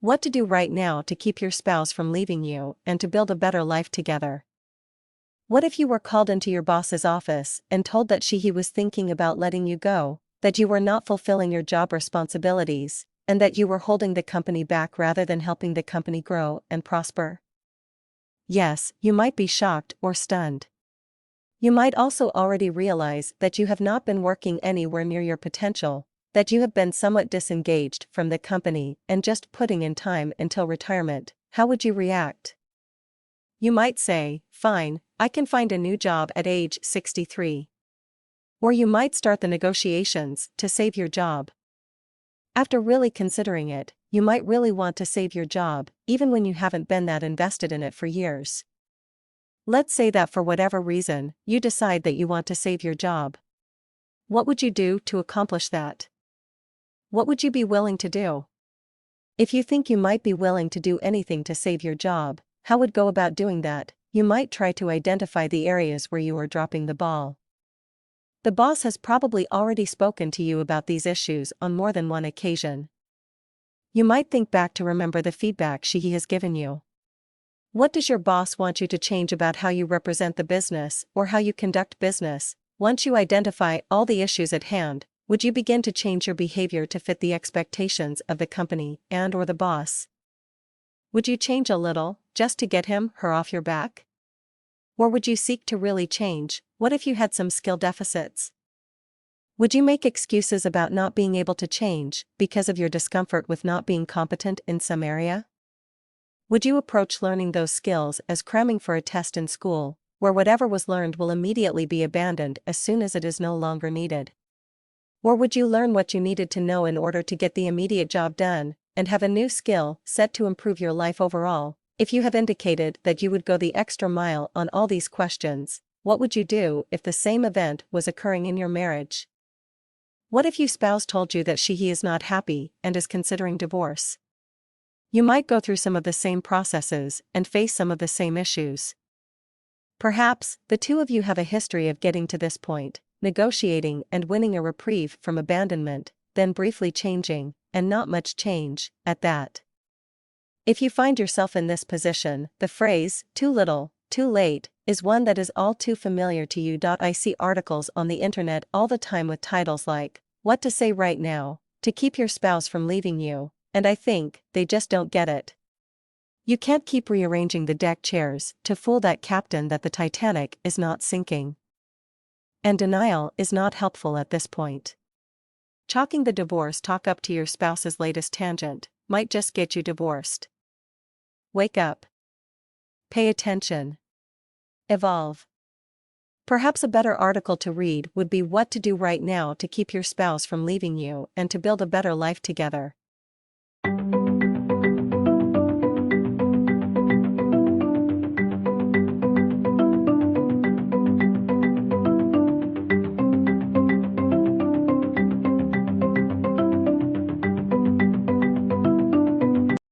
What to do right now to keep your spouse from leaving you and to build a better life together. What if you were called into your boss's office and told that he was thinking about letting you go, that you were not fulfilling your job responsibilities, and that you were holding the company back rather than helping the company grow and prosper? Yes, you might be shocked or stunned. You might also already realize that you have not been working anywhere near your potential, that you have been somewhat disengaged from the company and just putting in time until retirement. How would you react? You might say, "Fine, I can find a new job at age 63. Or you might start the negotiations to save your job. After really considering it, you might really want to save your job, even when you haven't been that invested in it for years. Let's say that for whatever reason, you decide that you want to save your job. What would you do to accomplish that? What would you be willing to do? If you think you might be willing to do anything to save your job, how would go about doing that? You might try to identify the areas where you are dropping the ball. The boss has probably already spoken to you about these issues on more than one occasion. You might think back to remember the feedback he has given you. What does your boss want you to change about how you represent the business or how you conduct business? Once you identify all the issues at hand, would you begin to change your behavior to fit the expectations of the company and/or the boss? Would you change a little, just to get him/her off your back? Or would you seek to really change? What if you had some skill deficits? Would you make excuses about not being able to change because of your discomfort with not being competent in some area? Would you approach learning those skills as cramming for a test in school, where whatever was learned will immediately be abandoned as soon as it is no longer needed? Or would you learn what you needed to know in order to get the immediate job done, and have a new skill set to improve your life overall? If you have indicated that you would go the extra mile on all these questions, what would you do if the same event was occurring in your marriage? What if your spouse told you that he is not happy and is considering divorce? You might go through some of the same processes and face some of the same issues. Perhaps the two of you have a history of getting to this point, negotiating and winning a reprieve from abandonment, then briefly changing, and not much change, at that. If you find yourself in this position, the phrase, "too little, too late," is one that is all too familiar to you. I see articles on the internet all the time with titles like, "What to Say Right Now to Keep Your Spouse from Leaving You," and I think they just don't get it. You can't keep rearranging the deck chairs to fool that captain that the Titanic is not sinking. And denial is not helpful at this point. Chalking the divorce talk up to your spouse's latest tangent might just get you divorced. Wake up. Pay attention. Evolve. Perhaps a better article to read would be "What to Do Right Now to Keep Your Spouse from Leaving You and to Build a Better Life Together."